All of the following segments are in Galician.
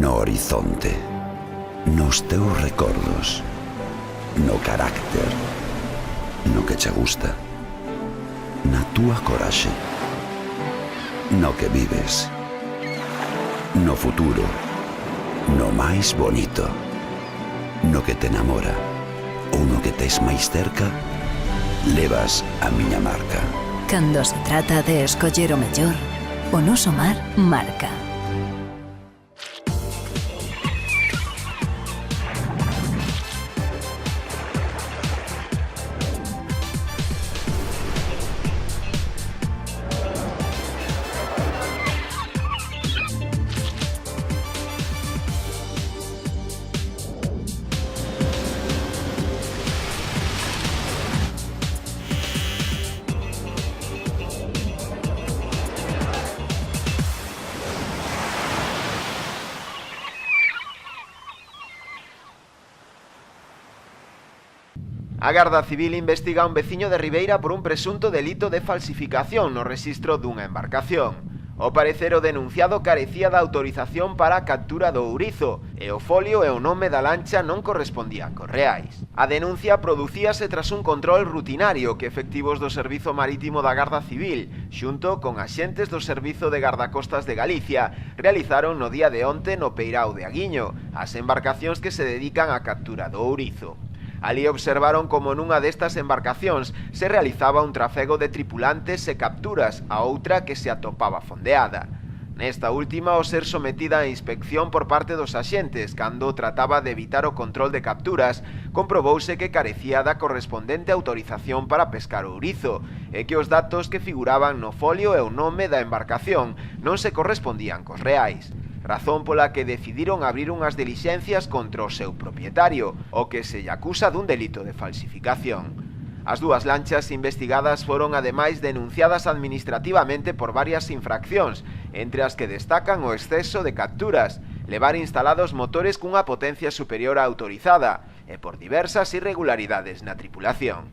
no horizonte, nos teus recordos, no carácter, no que che gusta, na túa coraxe, no que vives, no futuro, no máis bonito, no que te enamora ou no que tes máis cerca, levas a miña marca. Cando se trata de escoller o mellor, o noso mar marca. A Garda Civil investiga a un veciño de Ribeira por un presunto delito de falsificación no rexistro dunha embarcación. Ao parecer, o denunciado carecía da autorización para a captura do ourizo e o folio e o nome da lancha non correspondían cos reais. A denuncia producíase tras un control rutinario que efectivos do Servizo Marítimo da Garda Civil, xunto con axentes do Servizo de Gardacostas de Galicia, realizaron no día de onte no Peirao de Aguiño, as embarcacións que se dedican á captura do ourizo. Alí observaron como nunha destas embarcacións se realizaba un trafego de tripulantes e capturas a outra que se atopaba fondeada. Nesta última, ao ser sometida a inspección por parte dos axentes cando trataba de evitar o control de capturas, comprobouse que carecía da correspondente autorización para pescar o ourizo e que os datos que figuraban no folio e o nome da embarcación non se correspondían cos reais. Razón pola que decidiron abrir unhas dilixencias contra o seu propietario, o que se lle acusa dun delito de falsificación. As dúas lanchas investigadas foron ademais denunciadas administrativamente por varias infraccións, entre as que destacan o exceso de capturas, levar instalados motores cunha potencia superior á autorizada e por diversas irregularidades na tripulación.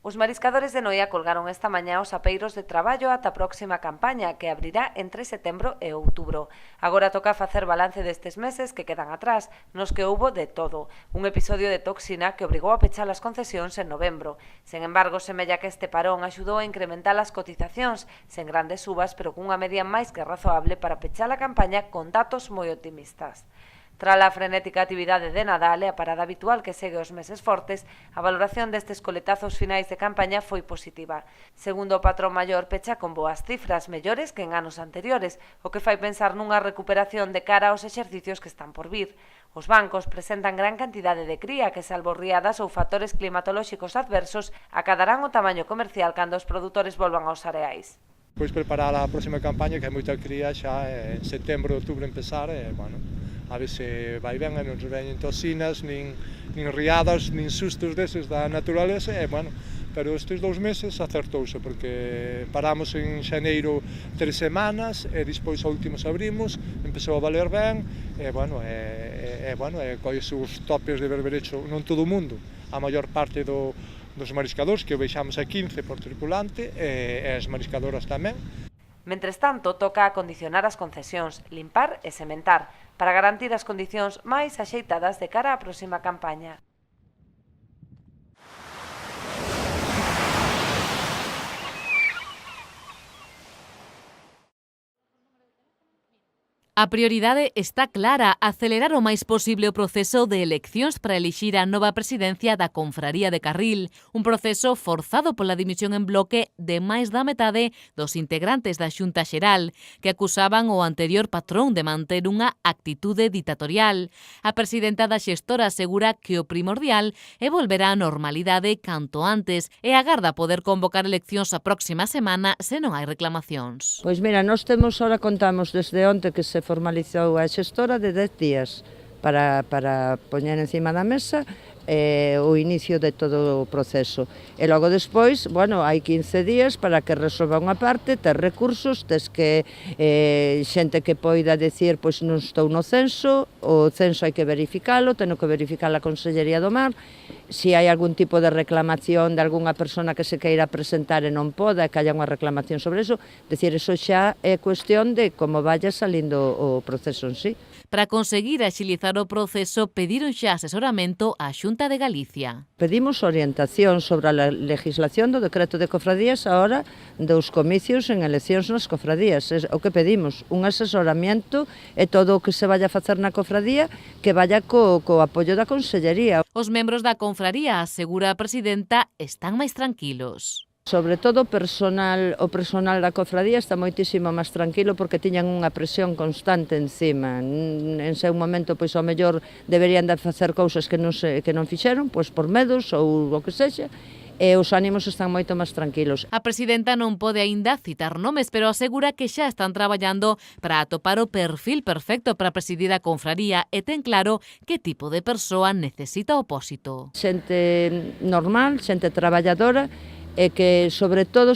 Os mariscadores de Noia colgaron esta mañá os apeiros de traballo ata a próxima campaña, que abrirá entre setembro e outubro. Agora toca facer balance destes meses que quedan atrás, nos que houbo de todo. Un episodio de toxina que obrigou a pechar as concesións en novembro. Sen embargo, semella que este parón axudou a incrementar as cotizacións, sen grandes subas, pero cunha media máis que razoable para pechar a campaña con datos moi optimistas. Tras a frenética actividade de Nadal e a parada habitual que segue os meses fortes, a valoración destes coletazos finais de campaña foi positiva. Segundo o patrón maior, pecha con boas cifras, mellores que en anos anteriores, o que fai pensar nunha recuperación de cara aos exercicios que están por vir. Os bancos presentan gran cantidade de cría que, salvo riadas ou factores climatolóxicos adversos, acadarán o tamaño comercial cando os produtores volvan aos areais. Pois preparar a próxima campaña, que é moita cría xa en setembro, outubro empezar, e, bueno, a ver se vai ben, e non se veñen toxinas, nin riadas, nin sustos deses da naturaleza, e, bueno, pero estes 2 meses acertouse, porque paramos en xaneiro 3 semanas, e despois a últimos abrimos, empezou a valer ben, e, bueno, coise os topes de berberecho, non todo o mundo, a maior parte dos mariscadores, que o veixamos a 15 por tripulante, e as mariscadoras tamén. Mentres tanto, toca acondicionar as concesións, limpar e sementar, para garantir as condicións máis axeitadas de cara á próxima campaña. A prioridade está clara, acelerar o máis posible o proceso de eleccións para elixir a nova presidencia da Confraría de Carril, un proceso forzado pola dimisión en bloque de máis da metade dos integrantes da Xunta Xeral, que acusaban o anterior patrón de manter unha actitude ditatorial. A presidenta da xestora asegura que o primordial é volver á normalidade canto antes e agarda poder convocar eleccións a próxima semana se non hai reclamacións. Pois mira, nós contamos desde onte que se formalizou a xestora de 10 días para poñer encima da mesa o inicio de todo o proceso. E logo despois, bueno, hai 15 días para que resolva unha parte, tes recursos, tes que xente que poida decir, pois non estou no censo, o censo hai que verificalo, teno que verificar a Consellería do Mar, se hai algún tipo de reclamación de algunha persona que se queira presentar e non poda, que haya unha reclamación sobre eso, decir, eso xa é cuestión de como vaya salindo o proceso en sí. Para conseguir axilizar o proceso, pediron xa asesoramento á Xunta de Galicia. Pedimos orientación sobre a legislación do decreto de cofradías a hora dos comicios en eleccións nas cofradías. É o que pedimos, un asesoramento e todo o que se vaya a facer na cofradía que vaya co apoio da Consellería. Os membros da confraría, asegura a presidenta, están máis tranquilos. Sobre todo o personal da cofradía está moitísimo máis tranquilo porque tiñan unha presión constante encima. En seu momento, pois, ao mellor deberían de facer cousas que non fixeron, pois por medos ou o que sexa, e os ánimos están moito máis tranquilos. A presidenta non pode aínda citar nomes, pero asegura que xa están traballando para atopar o perfil perfecto para presidir a confraría e ten claro que tipo de persoa necesita o pósito. Xente normal, xente traballadora, e que, sobre todo,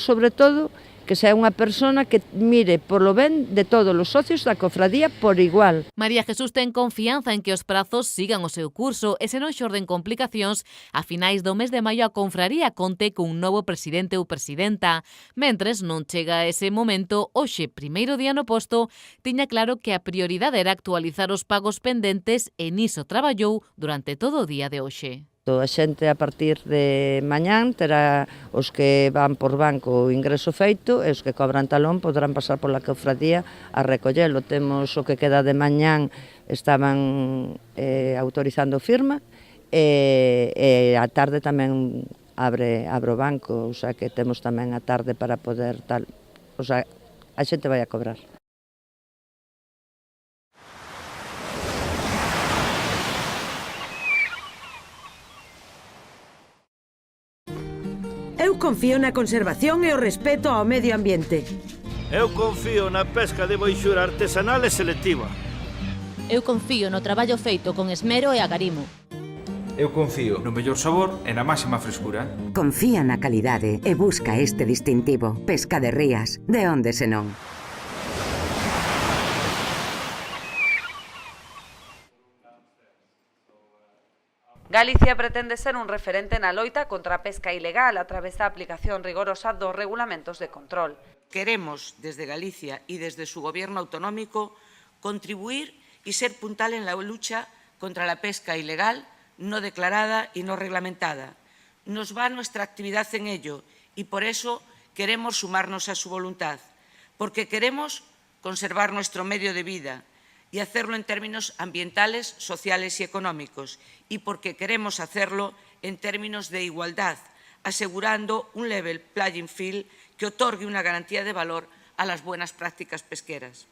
que sea unha persona que mire polo ben de todos os socios da cofradía por igual. María Jesús ten confianza en que os prazos sigan o seu curso e se non xorden complicacións, a finais do mes de maio a confraría conte cun novo presidente ou presidenta. Mentres non chega ese momento, hoxe, primeiro día no posto, tiña claro que a prioridade era actualizar os pagos pendentes e niso traballou durante todo o día de hoxe. A xente a partir de mañán terá os que van por banco o ingreso feito e os que cobran talón podrán pasar pola cofradía a recollelo. Temos o que queda de mañán, estaban autorizando firma e a tarde tamén abre o banco, o sea que temos tamén a tarde para poder tal, o sea, a xente vai a cobrar. Eu confío na conservación e o respeto ao medio ambiente. Eu confío na pesca de boixura artesanal e selectiva. Eu confío no traballo feito con esmero e agarimo. Eu confío no mellor sabor e na máxima frescura. Confía na calidade e busca este distintivo. Pesca de Rías, de onde senón. Galicia pretende ser un referente na loita contra a pesca ilegal a través da aplicación rigorosa dos regulamentos de control. Queremos, desde Galicia y desde su gobierno autonómico, contribuir y ser puntal en la lucha contra la pesca ilegal, no declarada y no reglamentada. Nos va nuestra actividad en ello y por eso queremos sumarnos a su voluntad, porque queremos conservar nuestro medio de vida y hacerlo en términos ambientales, sociales y económicos, y porque queremos hacerlo en términos de igualdad, asegurando un level playing field que otorgue una garantía de valor a las buenas prácticas pesqueras.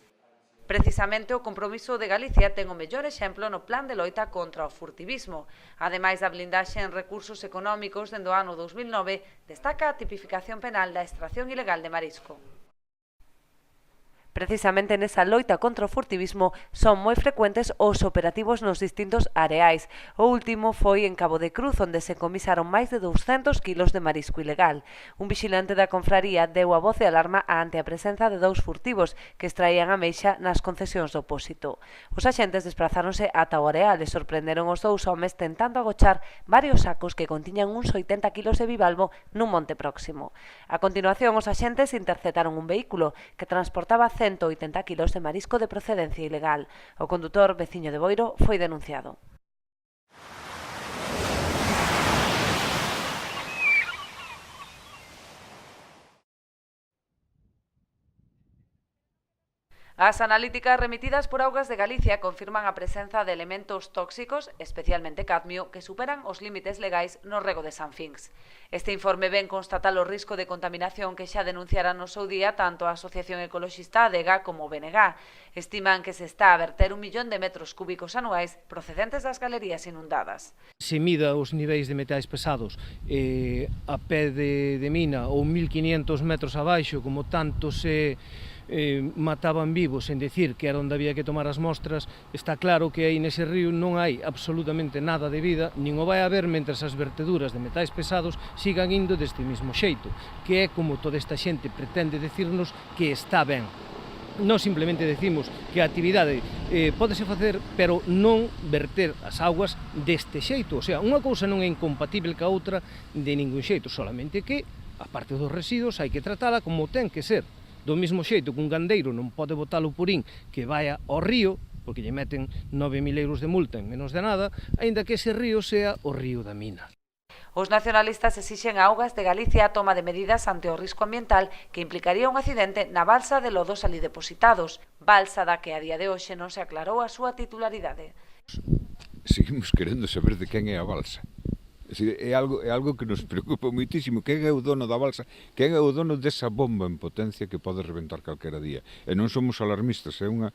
Precisamente o compromiso de Galicia ten o mellor exemplo no plan de loita contra o furtivismo. Ademais da blindaxe en recursos económicos dende o ano 2009, destaca a tipificación penal da extracción ilegal de marisco. Precisamente nesa loita contra o furtivismo son moi frecuentes os operativos nos distintos areais. O último foi en Cabo de Cruz, onde se comisaron máis de 200 kilos de marisco ilegal. Un vigilante da confraría deu a voz de alarma ante a presenza de 2 furtivos que extraían a meixa nas concesións do pósito. Os axentes desprazáronse ata o areal e sorprenderon os 2 homes tentando agochar varios sacos que contiñan uns 80 kilos de bivalvo nun monte próximo. A continuación, os axentes interceptaron un vehículo que transportaba 180 kilos de marisco de procedencia ilegal. O condutor, veciño de Boiro, foi denunciado. As analíticas remitidas por Augas de Galicia confirman a presenza de elementos tóxicos, especialmente cadmio, que superan os límites legais no rego de Sanfinx. Este informe ven constatar o risco de contaminación que xa denunciaran no seu día tanto a Asociación Ecoloxista ADEGA como o BNG. Estiman que se está a verter 1 millón de metros cúbicos anuais procedentes das galerías inundadas. Se mida os niveis de metais pesados a pé de mina ou 1500 metros abaixo, como tanto se mataban vivos en decir que era onde había que tomar as mostras, está claro que aí nese río non hai absolutamente nada de vida, nin o vai haber mentras as verteduras de metais pesados sigan indo deste mesmo xeito, que é como toda esta xente pretende decirnos que está ben. Non simplemente decimos que a actividade pódese facer, pero non verter as augas deste xeito. O sea, unha cousa non é incompatible ca outra de ningún xeito, solamente que, a parte dos residuos, hai que tratala como ten que ser. Do mesmo xeito que un gandeiro non pode botar o purín que vaya ao río, porque lle meten 9.000 euros de multa en menos de nada, aínda que ese río sea o río da mina. Os nacionalistas exixen a Augas de Galicia a toma de medidas ante o risco ambiental que implicaría un accidente na balsa de lodos ali depositados, balsa da que a día de hoxe non se aclarou a súa titularidade. Seguimos querendo saber de quen é a balsa. É algo que nos preocupa moitísimo. Quen é o dono da balsa? Quen é o dono desa bomba en potencia que pode reventar calquera día? E non somos alarmistas, é unha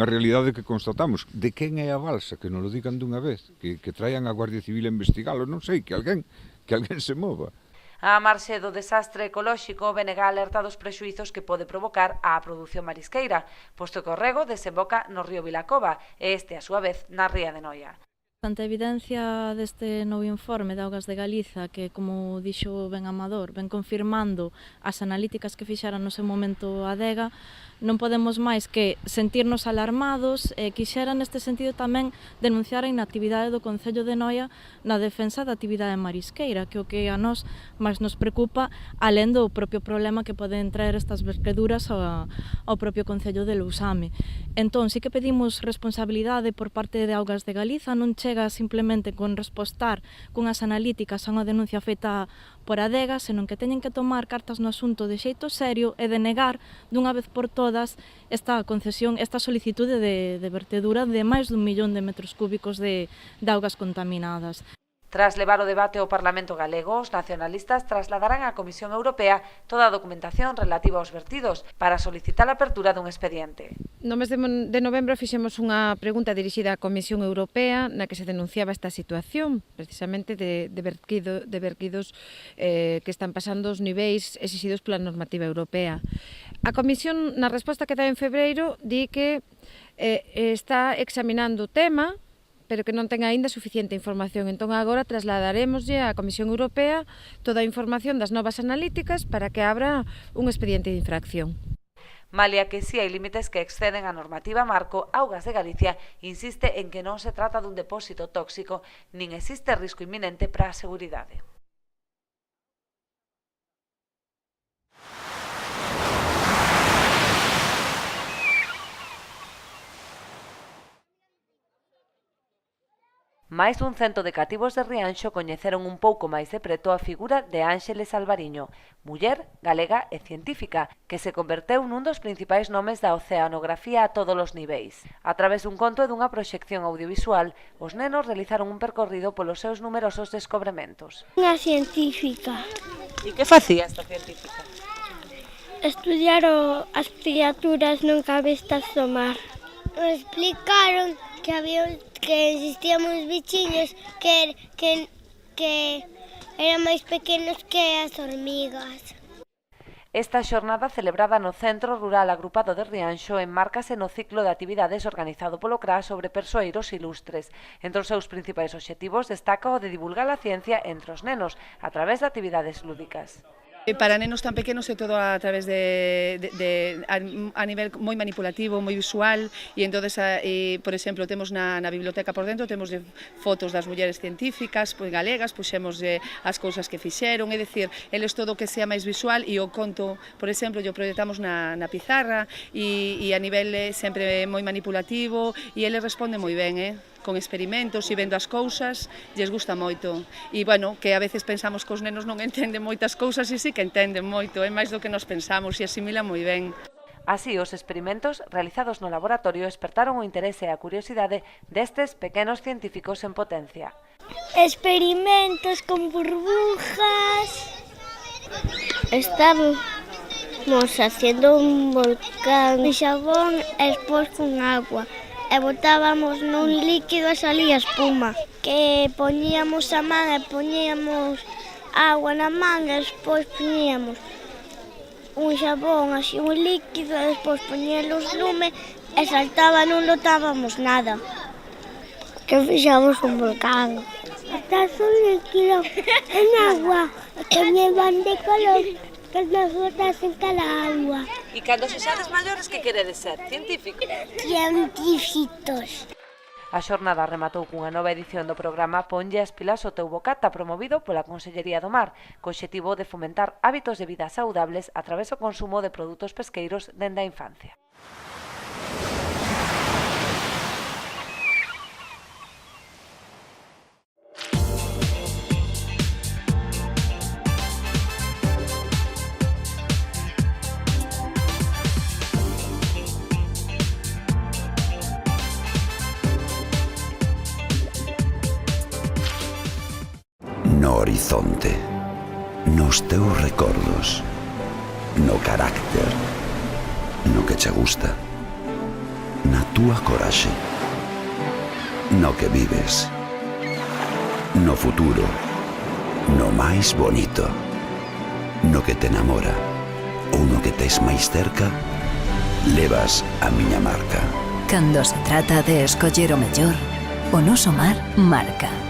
realidade que constatamos. De quen é a balsa? Que nos lo digan dunha vez, que traian a Guardia Civil a investigalo, non sei, que alguén se mova. A marxe do desastre ecolóxico, BNG alerta dos prexuizos que pode provocar a produción marisqueira, posto que o rego desemboca no río Vilacova e este, a súa vez, na ría de Noia. Ante a evidencia deste novo informe de Augas de Galiza, que, como dixo Ben Amador, ven confirmando as analíticas que fixera no seu momento a Adega, non podemos máis que sentirnos alarmados e quixera neste sentido tamén denunciar a inactividade do Concello de Noia na defensa da actividade marisqueira, que o que a nós máis nos preocupa, alén do propio problema que poden traer estas verteduras ao propio Concello de Lousame. Entón, sí que pedimos responsabilidade por parte de Augas de Galiza, non chega simplemente con respostar cunhas analíticas a unha denuncia feita por Adega, senón que teñen que tomar cartas no asunto de xeito serio e denegar dunha vez por todas esta concesión, esta solicitude de vertedura de máis dun 1.000.000 de metros cúbicos de augas contaminadas. Tras levar o debate ao Parlamento galego, os nacionalistas trasladarán á Comisión Europea toda a documentación relativa aos vertidos para solicitar a apertura dun expediente. No mes de novembro fixemos unha pregunta dirixida á Comisión Europea na que se denunciaba esta situación, precisamente de vertidos que están pasando os niveis exixidos pola normativa europea. A Comisión, na resposta que dá en febreiro, di que está examinando o tema, pero que non ten aínda suficiente información. Entón agora trasladaremoslle á Comisión Europea toda a información das novas analíticas para que abra un expediente de infracción. Malia que si hai límites que exceden a normativa marco, Augas de Galicia insiste en que non se trata dun depósito tóxico nin existe risco inminente para a seguridade. Máis dun 100 de cativos de Rianxo coñeceron un pouco máis de preto a figura de Ánxeles Alvariño, muller, galega e científica, que se converteu nun dos principais nomes da oceanografía a todos os niveis. A través dun conto e dunha proxección audiovisual, os nenos realizaron un percorrido polos seus numerosos descobrimentos. Unha científica. E que facía esta científica? Estudiar as criaturas nunca vistas do mar. Nos explicaron que existían uns bichiños que eran máis pequenos que as hormigas. Esta xornada celebrada no Centro Rural Agrupado de Rianxo enmárcase no ciclo de actividades organizado polo CRA sobre persoeiros ilustres. Entre os seus principais obxectivos destaca o de divulgar a ciencia entre os nenos a través de actividades lúdicas. Para nenos tan pequenos é todo a través a nivel moi manipulativo, moi visual, e entonces, por exemplo, temos na biblioteca por dentro, temos fotos das mulleres científicas galegas, puxemos as cousas que fixeron, é dicir, eles todo o que sea máis visual, e o conto, por exemplo, o proyectamos na pizarra, e a nivel sempre moi manipulativo, e eles responden moi ben, con experimentos e vendo as cousas, lles gusta moito. E, bueno, que a veces pensamos que os nenos non entenden moitas cousas e sí que entenden moito, é máis do que nos pensamos e asimilan moi ben. Así, os experimentos realizados no laboratorio despertaron o interese e a curiosidade destes pequenos científicos en potencia. Experimentos con burbujas. Estamos haciendo un volcán de xabón e despois con agua. E botábamos nun líquido e salía espuma. Que poñíamos a man e poñíamos agua na man e despois poñíamos un xabón, así un líquido, e despois poñíalos lume e saltaba, non notábamos nada. Que fixamos un volcán. Está só líquido en agua, que me van de color, que nas botas en cada agua. E cando se xades maiores, que queredes ser? Científicos? Científicos. A xornada rematou cunha nova edición do programa Ponlle as pilas ao teu bocata, promovido pola Consellería do Mar, co obxectivo de fomentar hábitos de vida saudables a través do consumo de produtos pesqueiros dende a infancia. No horizonte, nos teus recordos, no carácter, no que che gusta, na túa coraxe, no que vives, no futuro, no máis bonito, no que te enamora ou no que tes máis cerca, levas a miña marca. Cando se trata de escoller o mellor, o noso mar marca.